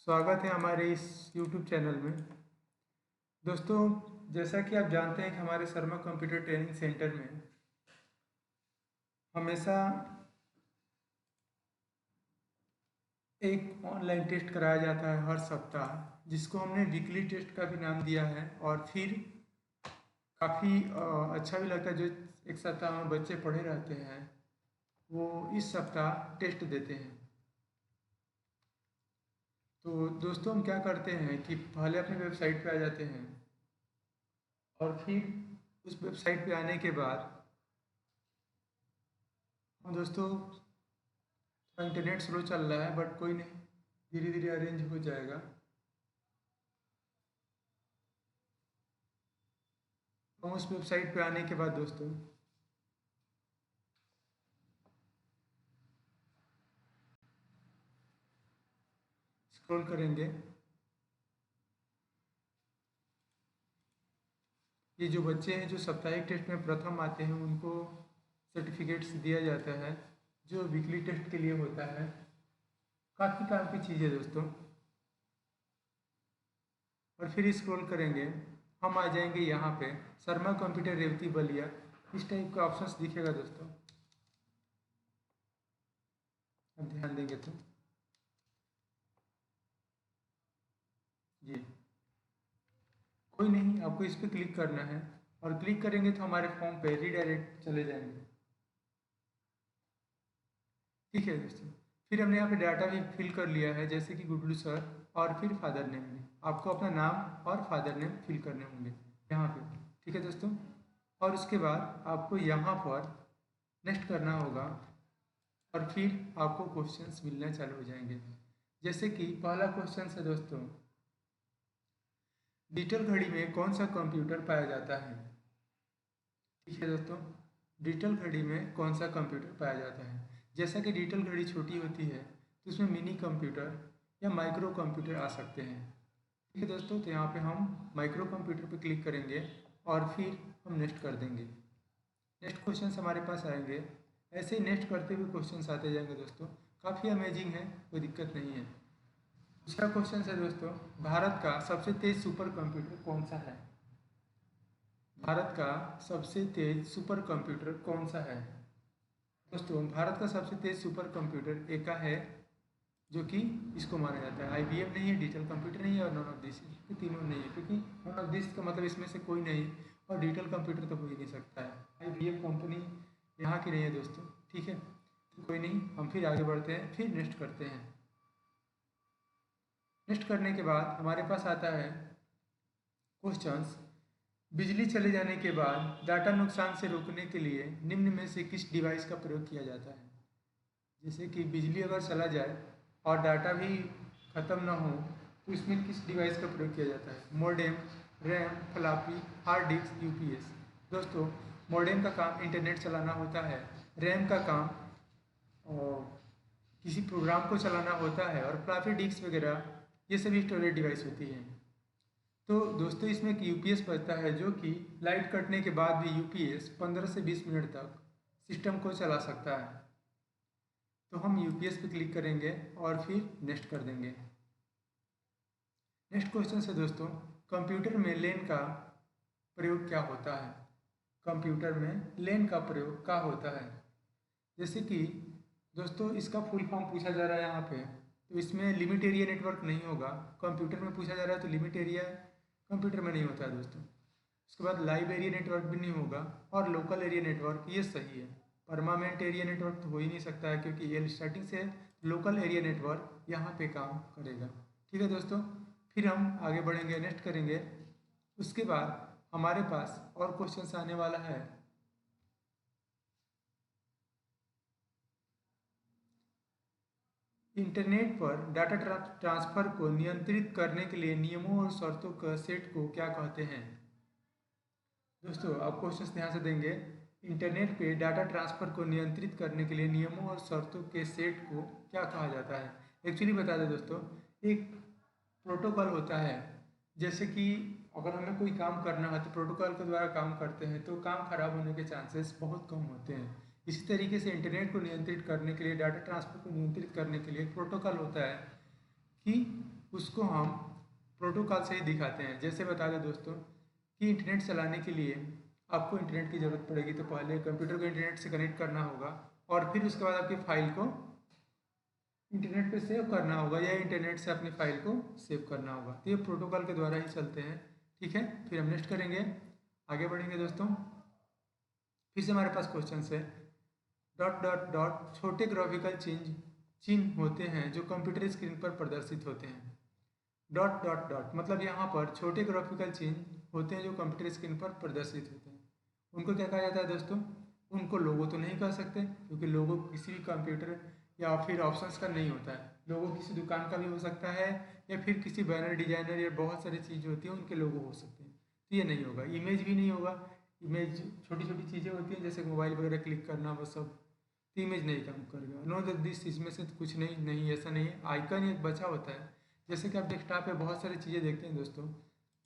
स्वागत है हमारे इस YouTube चैनल में। दोस्तों, जैसा कि आप जानते हैं कि हमारे शर्मा कंप्यूटर ट्रेनिंग सेंटर में हमेशा एक ऑनलाइन टेस्ट कराया जाता है हर सप्ताह, जिसको हमने वीकली टेस्ट का भी नाम दिया है। और फिर काफ़ी अच्छा भी लगता है। जो एक सप्ताह में बच्चे पढ़े रहते हैं वो इस सप्ताह टेस्ट देते हैं। तो दोस्तों, हम क्या करते हैं कि पहले अपनी वेबसाइट पे आ जाते हैं और फिर उस वेबसाइट पे आने के बाद हम दोस्तों इंटरनेट स्लो चल रहा है, बट कोई नहीं, धीरे धीरे अरेंज हो जाएगा। हम उस वेबसाइट पे आने के बाद दोस्तों स्क्रॉल करेंगे। ये जो बच्चे हैं जो साप्ताहिक टेस्ट में प्रथम आते हैं उनको सर्टिफिकेट्स दिया जाता है, जो वीकली टेस्ट के लिए होता है। काफ़ी काम की चीज़ है दोस्तों। और फिर स्क्रॉल करेंगे, हम आ जाएंगे यहाँ पे शर्मा कंप्यूटर रेवती बलिया, इस टाइप का ऑप्शंस दिखेगा दोस्तों। अब ध्यान देंगे तो जी, कोई नहीं, आपको इस पर क्लिक करना है और क्लिक करेंगे तो हमारे फॉर्म पे रीडायरेक्ट चले जाएंगे। ठीक है दोस्तों, फिर हमने यहाँ पे डाटा भी फिल कर लिया है, जैसे कि गुडलू सर, और फिर फादर नेम में आपको अपना नाम और फादर नेम फिल करने होंगे यहाँ पे। ठीक है दोस्तों, और उसके बाद आपको यहाँ पर नेक्स्ट करना होगा और फिर आपको क्वेश्चंस मिलना चालू हो जाएंगे। जैसे कि पहला क्वेश्चन है दोस्तों, डिजिटल घड़ी में कौन सा कंप्यूटर पाया जाता है। ठीक है दोस्तों, डिजिटल घड़ी में कौन सा कंप्यूटर पाया जाता है। जैसा कि डिजिटल घड़ी छोटी होती है तो उसमें मिनी कंप्यूटर या माइक्रो कंप्यूटर आ सकते हैं। ठीक है दोस्तों, तो यहाँ पे हम माइक्रो कंप्यूटर पे क्लिक करेंगे और फिर हम नेक्स्ट कर देंगे। नेक्स्ट क्वेश्चन हमारे पास आएंगे, ऐसे ही नेक्स्ट करते हुए क्वेश्चन आते जाएंगे दोस्तों। काफ़ी अमेजिंग है, कोई दिक्कत नहीं है। दूसरा क्वेश्चन है दोस्तों, भारत का सबसे तेज सुपर कंप्यूटर कौन सा है। भारत का सबसे तेज सुपर कंप्यूटर कौन सा है। दोस्तों, भारत का सबसे तेज सुपर कंप्यूटर एका है, जो कि इसको माना जाता है। IBM नहीं है, डिजिटल कंप्यूटर नहीं है, और नॉन ऑफ दिस, ये तीनों नहीं है, क्योंकि नॉन ऑफ दिस का मतलब इसमें से कोई नहीं, और डिजिटल कंप्यूटर तो हो ही नहीं सकता है। IBM कंपनी यहाँ की नहीं है दोस्तों। ठीक है, तो कोई नहीं, हम फिर आगे बढ़ते हैं, फिर नेक्स्ट करते हैं। नेक्स्ट करने के बाद हमारे पास आता है क्वेश्चंस, बिजली चले जाने के बाद डाटा नुकसान से रोकने के लिए निम्न में से किस डिवाइस का प्रयोग किया जाता है। जैसे कि बिजली अगर चला जाए और डाटा भी ख़त्म ना हो तो इसमें किस डिवाइस का प्रयोग किया जाता है। Modem, RAM, floppy, hard disk, UPS। दोस्तों, मॉडेम का काम इंटरनेट चलाना होता है, रैम का काम किसी प्रोग्राम को चलाना होता है, और फ्लॉपी डिस्क वगैरह ये सभी स्टोरेज डिवाइस होती हैं। तो दोस्तों, इसमें एक UPS बचता है, जो कि लाइट कटने के बाद भी UPS 15 से 20 मिनट तक सिस्टम को चला सकता है। तो हम UPS पे क्लिक करेंगे और फिर नेक्स्ट कर देंगे। नेक्स्ट क्वेश्चन है दोस्तों, कंप्यूटर में लेन का प्रयोग क्या होता है। कंप्यूटर में लेन का प्रयोग क्या होता है। जैसे कि दोस्तों, इसका फुल फॉर्म पूछा जा रहा है यहाँ पे, तो इसमें लिमिट एरिया नेटवर्क नहीं होगा। कंप्यूटर में पूछा जा रहा है तो लिमिट एरिया कंप्यूटर में नहीं होता है दोस्तों। उसके बाद लाइव एरिया नेटवर्क भी नहीं होगा, और लोकल एरिया नेटवर्क ये सही है। परमानेंट एरिया नेटवर्क तो हो ही नहीं सकता है, क्योंकि ये स्टार्टिंग से लोकल एरिया नेटवर्क यहाँ पे काम करेगा। ठीक है दोस्तों, फिर हम आगे बढ़ेंगे, नेक्स्ट करेंगे। उसके बाद हमारे पास और क्वेश्चन आने वाला है, इंटरनेट पर डाटा ट्रांसफर को नियंत्रित करने के लिए नियमों और शर्तों का सेट को क्या कहते हैं। दोस्तों, आप क्वेश्चन ध्यान से देंगे। इंटरनेट पे डाटा ट्रांसफ़र को नियंत्रित करने के लिए नियमों और शर्तों के सेट को क्या कहा जाता है। एक्चुअली बता दें दोस्तों, एक प्रोटोकॉल होता है। जैसे कि अगर हमें कोई काम करना है तो प्रोटोकॉल के द्वारा काम करते हैं, तो काम खराब होने के चांसेस बहुत कम होते हैं। इसी तरीके से इंटरनेट को नियंत्रित करने के लिए, डाटा ट्रांसफ़र को नियंत्रित करने के लिए एक प्रोटोकॉल होता है कि उसको हम प्रोटोकॉल से ही दिखाते हैं। जैसे बता दें दोस्तों कि इंटरनेट चलाने के लिए आपको इंटरनेट की ज़रूरत पड़ेगी, तो पहले कंप्यूटर को इंटरनेट से कनेक्ट करना होगा और फिर उसके बाद आपकी फाइल को इंटरनेट पे सेव करना होगा या इंटरनेट से अपनी फाइल को सेव करना होगा। तो ये प्रोटोकॉल के द्वारा ही चलते हैं। ठीक है, फिर हम नेक्स्ट करेंगे, आगे बढ़ेंगे दोस्तों। फिर से हमारे पास क्वेश्चन है, डॉट डॉट डॉट छोटे ग्राफिकल चिन्ह होते हैं जो कंप्यूटर स्क्रीन पर प्रदर्शित होते हैं। डॉट डॉट डॉट मतलब यहाँ पर छोटे ग्राफिकल चिन्ह होते हैं जो कंप्यूटर स्क्रीन पर प्रदर्शित होते हैं। उनको क्या कहा जाता है दोस्तों? उनको लोगो तो नहीं कह सकते, क्योंकि लोगो किसी भी कंप्यूटर या फिर ऑप्शंस का नहीं होता है। लोगो किसी दुकान का भी हो सकता है या फिर किसी बैनर डिजाइनर या बहुत सारी चीज़ें होती हैं उनके लोगो हो सकते हैं, तो ये नहीं होगा। इमेज भी नहीं होगा। इमेज छोटी छोटी चीज़ें होती हैं जैसे मोबाइल वगैरह क्लिक करना, वो सब, तो इमेज नहीं काम करेगा। नो दिस इसमें से कुछ नहीं, नहीं ऐसा नहीं है। आइकन एक बचा होता है, जैसे कि आप डेस्कटॉप पे बहुत सारी चीज़ें देखते हैं दोस्तों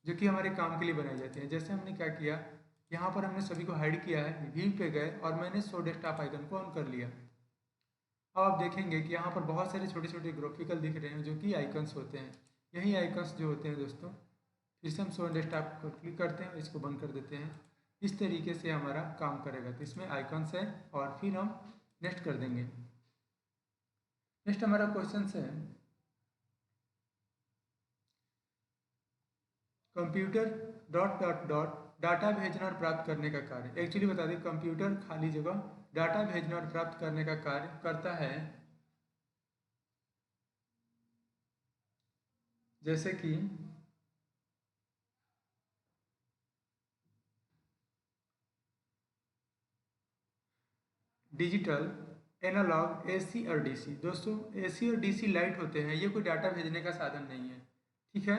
जो कि हमारे काम के लिए बनाई जाती हैं। जैसे हमने क्या किया, यहाँ पर हमने सभी को हाइड किया है, व्यू पे गए और मैंने शो डेस्कटॉप आइकन को ऑन कर लिया। अब आप देखेंगे कि यहाँ पर बहुत सारे छोटे छोटे ग्राफिकल दिख रहे हैं जो कि आइकन्स होते हैं। यही आइकन्स जो होते हैं दोस्तों, फिर से हम शो डेस्कटॉप पर क्लिक करते हैं, इसको बंद कर देते हैं। इस तरीके से हमारा काम करेगा। तो इसमें आइकन्स है और फिर हम नेक्स्ट कर देंगे। नेक्स्ट हमारा क्वेश्चन है, computer dot dot dot data भेजना और प्राप्त करने का कार्य। एक्चुअली बता दें, कंप्यूटर खाली जगह डाटा भेजना और प्राप्त करने का कार्य करता है। जैसे कि डिजिटल, एनालॉग, एसी और डीसी। दोस्तों एसी और डीसी लाइट होते हैं, ये कोई डाटा भेजने का साधन नहीं है। ठीक है,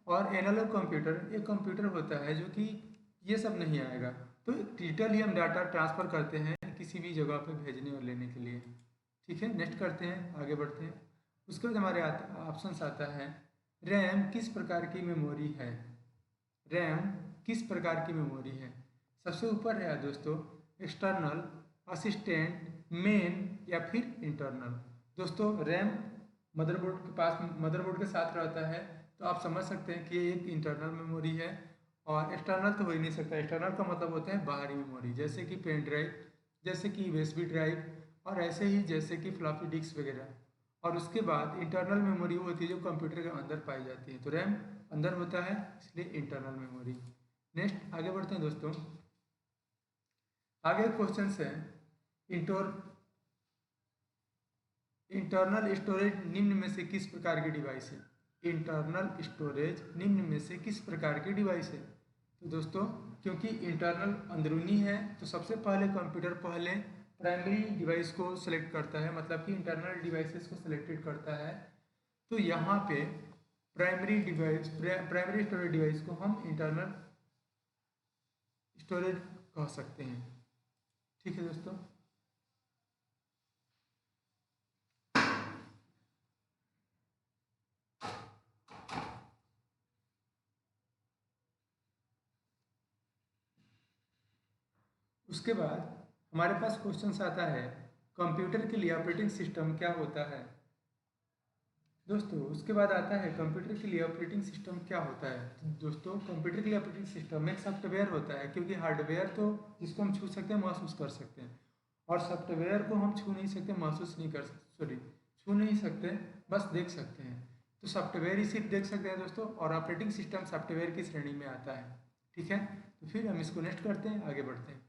और एनालॉग कंप्यूटर एक कंप्यूटर होता है जो कि ये सब नहीं आएगा। तो डिजिटल ही हम डाटा ट्रांसफ़र करते हैं किसी भी जगह पे भेजने और लेने के लिए। ठीक है, नेक्स्ट करते हैं, आगे बढ़ते हैं। उसके बाद हमारे ऑप्शन आता है, रैम किस प्रकार की मेमोरी है। रैम किस प्रकार की मेमोरी है? सबसे ऊपर है दोस्तों एक्सटर्नल, असिस्टेंट, मेन या फिर इंटरनल। दोस्तों रैम मदरबोर्ड के पास, मदरबोर्ड के साथ रहता है, तो आप समझ सकते हैं कि ये एक इंटरनल मेमोरी है। और एक्सटर्नल तो हो ही नहीं सकता। एक्सटर्नल का मतलब होता है बाहरी मेमोरी, जैसे कि पेन ड्राइव, जैसे कि यूएसबी ड्राइव और ऐसे ही जैसे कि फ्लॉपी डिस्क वगैरह। और उसके बाद इंटरनल मेमोरी वो होती है जो कंप्यूटर के अंदर पाई जाती है। तो रैम अंदर होता है, इसलिए इंटरनल मेमोरी। नेक्स्ट आगे बढ़ते हैं दोस्तों। आगे क्वेश्चन है, इंटरनल स्टोरेज निम्न में से किस प्रकार की डिवाइस है। इंटरनल स्टोरेज निम्न में से किस प्रकार की डिवाइस है? तो दोस्तों क्योंकि इंटरनल अंदरूनी है, तो सबसे पहले कंप्यूटर पहले प्राइमरी डिवाइस को सिलेक्ट करता है, मतलब कि इंटरनल डिवाइसेस को सिलेक्टेड करता है। तो यहाँ पे प्राइमरी स्टोरेज डिवाइस को हम इंटरनल स्टोरेज कह सकते हैं। ठीक है दोस्तों, उसके बाद हमारे पास क्वेश्चन आता है, कंप्यूटर के लिए ऑपरेटिंग सिस्टम क्या होता है। दोस्तों उसके बाद आता है, कंप्यूटर के लिए ऑपरेटिंग सिस्टम क्या होता है। तो दोस्तों कंप्यूटर के लिए ऑपरेटिंग सिस्टम एक सॉफ्टवेयर होता है, क्योंकि हार्डवेयर तो जिसको हम छू सकते हैं, महसूस कर सकते हैं, और सॉफ्टवेयर को हम छू नहीं सकते, महसूस नहीं कर सकते, सॉरी छू नहीं सकते, बस देख सकते हैं। तो सॉफ्टवेयर ही सिर्फ देख सकते हैं दोस्तों, और ऑपरेटिंग सिस्टम सॉफ्टवेयर की श्रेणी में आता है। ठीक है, तो फिर हम इसको नेक्स्ट करते हैं, आगे बढ़ते हैं।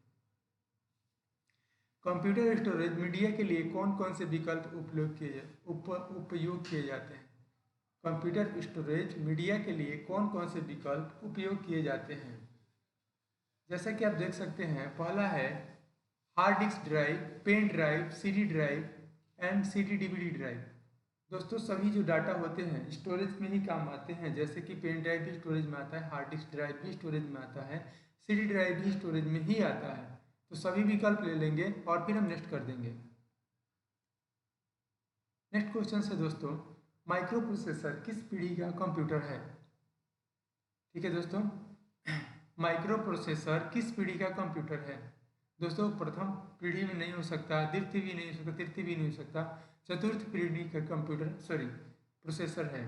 कंप्यूटर स्टोरेज मीडिया के लिए कौन कौन से विकल्प उपयोग किए जाते हैं। कंप्यूटर स्टोरेज मीडिया के लिए कौन कौन से विकल्प उपयोग किए जाते हैं। जैसा कि आप देख सकते हैं, पहला है hard disk drive, pen drive, CD drive and CD DVD drive. दोस्तों सभी जो डाटा होते हैं स्टोरेज में ही काम आते हैं, जैसे कि पेन ड्राइव भी स्टोरेज में आता है, हार्ड डिस्क ड्राइव भी स्टोरेज में आता है, सीडी ड्राइव भी स्टोरेज में ही आता है। तो सभी विकल्प ले लेंगे और फिर हम नेक्स्ट कर देंगे। नेक्स्ट क्वेश्चन है दोस्तों, माइक्रो प्रोसेसर किस पीढ़ी का कंप्यूटर है। ठीक है दोस्तों, माइक्रो प्रोसेसर किस पीढ़ी का कंप्यूटर है। दोस्तों प्रथम पीढ़ी में नहीं हो सकता, द्वितीय भी नहीं हो सकता, तृतीय भी नहीं हो सकता, चतुर्थ पीढ़ी का कंप्यूटर सॉरी प्रोसेसर है।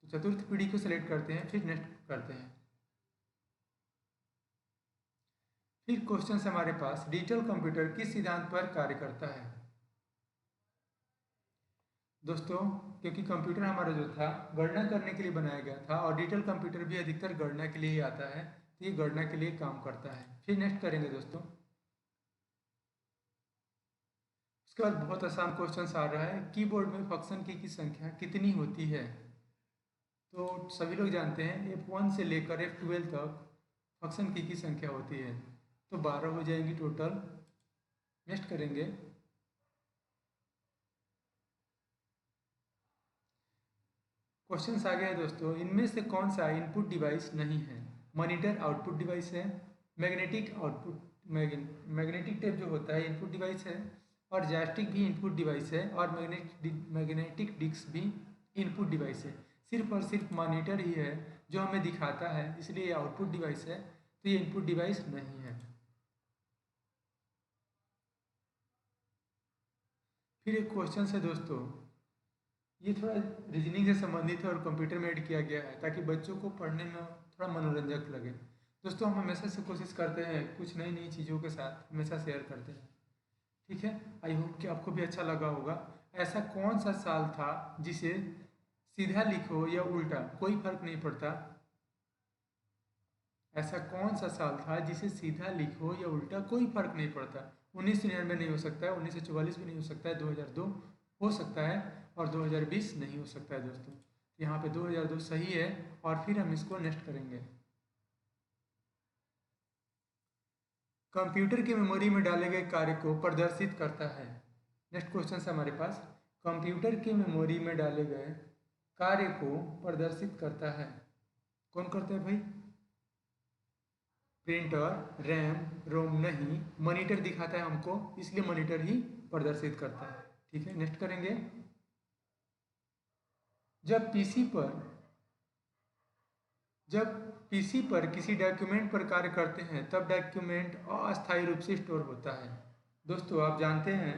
तो चतुर्थ पीढ़ी को सिलेक्ट करते हैं, फिर नेक्स्ट करते हैं। फिर क्वेश्चन हमारे पास, डिजिटल कंप्यूटर किस सिद्धांत पर कार्य करता है। दोस्तों क्योंकि कंप्यूटर हमारा जो था गणना करने के लिए बनाया गया था और डिजिटल कंप्यूटर भी अधिकतर गणना के लिए ही आता है, तो ये गणना के लिए काम करता है। फिर नेक्स्ट करेंगे दोस्तों। उसके बाद बहुत आसान क्वेश्चन आ रहा है, कीबोर्ड में फंक्शन की संख्या कितनी होती है। तो सभी लोग जानते हैं F1 से लेकर F12 तक फंक्शन की संख्या होती है, तो 12 हो जाएंगी टोटल। नेक्स्ट करेंगे। क्वेश्चन आ गया है दोस्तों, इनमें से कौन सा इनपुट डिवाइस नहीं है। मॉनिटर आउटपुट डिवाइस है, मैग्नेटिक टेप जो होता है इनपुट डिवाइस है, और जॉयस्टिक भी इनपुट डिवाइस है, और मैग्नेटिक डिस्क भी इनपुट डिवाइस है। सिर्फ और सिर्फ मॉनिटर ही है जो हमें दिखाता है, इसलिए आउटपुट डिवाइस है, तो ये इनपुट डिवाइस नहीं है। फिर एक क्वेश्चन है दोस्तों, ये थोड़ा रीजनिंग से संबंधित है और कंप्यूटर में ऐड किया गया है ताकि बच्चों को पढ़ने में थोड़ा मनोरंजक लगे। दोस्तों हम हमेशा से कोशिश करते हैं कुछ नई नई चीज़ों के साथ हमेशा शेयर करते हैं, ठीक है। आई होप कि आपको भी अच्छा लगा होगा। ऐसा कौन सा साल था जिसे सीधा लिखो या उल्टा कोई फर्क नहीं पड़ता। ऐसा कौन सा साल था जिसे सीधा लिखो या उल्टा कोई फर्क नहीं पड़ता। 1999 नहीं हो सकता है, 1944 भी नहीं हो सकता है, 2002 हो सकता है, और 2020 नहीं हो सकता है दोस्तों। यहाँ पे 2002 सही है, और फिर हम इसको नेक्स्ट करेंगे। कंप्यूटर की मेमोरी में डाले गए कार्य को प्रदर्शित करता है। नेक्स्ट क्वेश्चन है हमारे पास, कंप्यूटर की मेमोरी में डाले गए कार्य को प्रदर्शित करता है। कौन करता है भाई। प्रिंटर, रैम, रोम नहीं, मॉनिटर दिखाता है हमको, इसलिए मॉनिटर ही प्रदर्शित करता है, ठीक है। नेक्स्ट करेंगे। जब पीसी पर किसी डॉक्यूमेंट पर कार्य करते हैं तब डॉक्यूमेंट अस्थायी रूप से स्टोर होता है। दोस्तों आप जानते हैं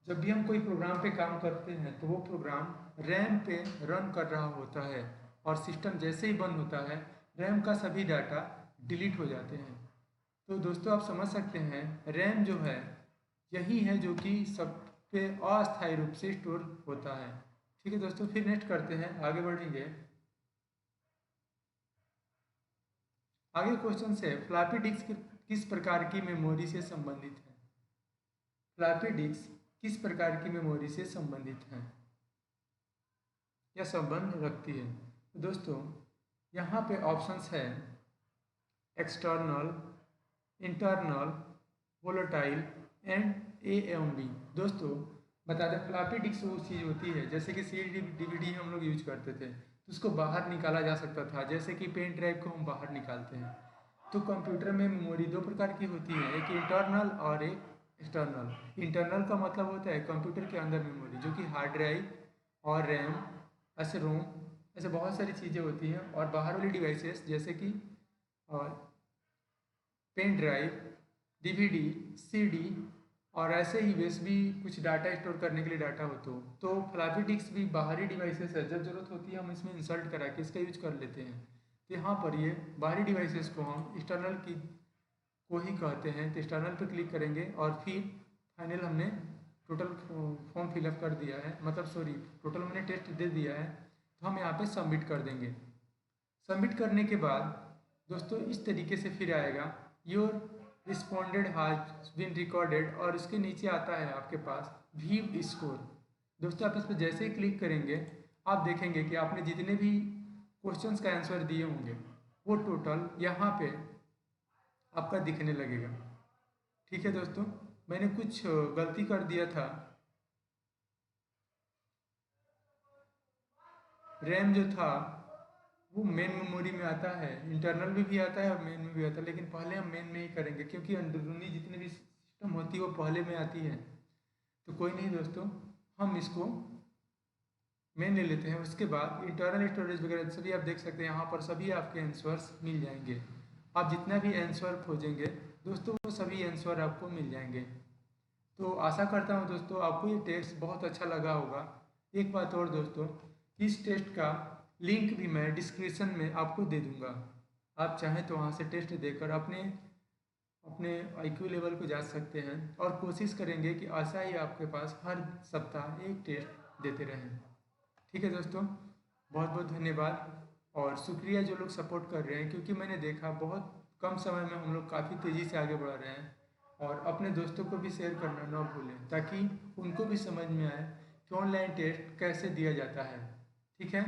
जब भी हम कोई प्रोग्राम पे काम करते हैं तो वो प्रोग्राम रैम पे रन कर रहा होता है, और सिस्टम जैसे ही बंद होता है रैम का सभी डाटा डिलीट हो जाते हैं। तो दोस्तों आप समझ सकते हैं रैम जो है यही है जो कि सब पे अस्थायी रूप से स्टोर होता है, ठीक है दोस्तों। फिर नेक्स्ट करते हैं, आगे बढ़ेंगे। आगे क्वेश्चन से, फ्लॉपी डिस्क किस प्रकार की मेमोरी से संबंधित है। फ्लॉपी डिस्क किस प्रकार की मेमोरी से संबंधित है या संबंध रखती है। तो दोस्तों यहाँ पे ऑप्शंस है external, internal, volatile and AMB। दोस्तों बता दें फ्लॉपी डिस्क वो चीज़ होती है जैसे कि CD DVD हम लोग यूज करते थे तो उसको बाहर निकाला जा सकता था, जैसे कि पेन ड्राइव को हम बाहर निकालते हैं। तो कंप्यूटर में मेमोरी दो प्रकार की होती है, एक इंटरनल और एक एक्सटर्नल। इंटरनल का मतलब होता है कंप्यूटर के अंदर मेमोरी, जो कि हार्ड ड्राइव और रैम, ऐसे रोम, ऐसे बहुत सारी चीज़ें होती हैं। और बाहर वाली डिवाइसेस जैसे कि पेन ड्राइव, DVD, CD, और ऐसे ही वैसे भी कुछ डाटा स्टोर करने के लिए डाटा हो तो फ्लॉपी डिस्क भी बाहरी डिवाइसेस है, जब जरूरत होती है हम इसमें इंसर्ट करा के इसका यूज कर लेते हैं। तो यहाँ पर ये बाहरी डिवाइसेस को हम एक्सटर्नल की को ही कहते हैं। तो एक्सटर्नल पे क्लिक करेंगे और फिर फाइनल हमने टोटल फॉर्म फिलअप कर दिया है, मतलब सॉरी टोटल हमने टेस्ट दे दिया है, तो हम यहाँ पे सबमिट कर देंगे। सबमिट करने के बाद दोस्तों इस तरीके से फिर आएगा your responded has been recorded, और इसके नीचे आता है आपके पास व्यू स्कोर। दोस्तों आप इस पर जैसे ही क्लिक करेंगे आप देखेंगे कि आपने जितने भी क्वेश्चंस का आंसर दिए होंगे वो टोटल यहाँ पे आपका दिखने लगेगा, ठीक है दोस्तों। मैंने कुछ गलती कर दिया था, रैम जो था वो मेन मेमोरी में आता है, इंटरनल में भी आता है और मेन में भी आता है, लेकिन पहले हम मेन में ही करेंगे क्योंकि अंदरूनी जितनी भी सिस्टम होती है वो पहले में आती है। तो कोई नहीं दोस्तों, हम इसको मेन ले लेते हैं। उसके बाद इंटरनल स्टोरेज वगैरह सभी आप देख सकते हैं, यहाँ पर सभी आपके आंसर्स मिल जाएंगे। आप जितना भी आंसर खोजेंगे दोस्तों वो सभी आंसर आपको मिल जाएंगे। तो आशा करता हूँ दोस्तों आपको ये टेस्ट बहुत अच्छा लगा होगा। एक बात और दोस्तों, इस टेस्ट का लिंक भी मैं डिस्क्रिप्शन में आपको दे दूंगा। आप चाहें तो वहाँ से टेस्ट देकर अपने अपने आईक्यू लेवल को जांच सकते हैं और कोशिश करेंगे कि ऐसा ही आपके पास हर सप्ताह एक टेस्ट देते रहें। ठीक है दोस्तों, बहुत बहुत धन्यवाद और शुक्रिया जो लोग सपोर्ट कर रहे हैं, क्योंकि मैंने देखा बहुत कम समय में हम लोग काफ़ी तेज़ी से आगे बढ़ रहे हैं। और अपने दोस्तों को भी शेयर करना ना भूलें ताकि उनको भी समझ में आए कि ऑनलाइन टेस्ट कैसे दिया जाता है। ठीक है।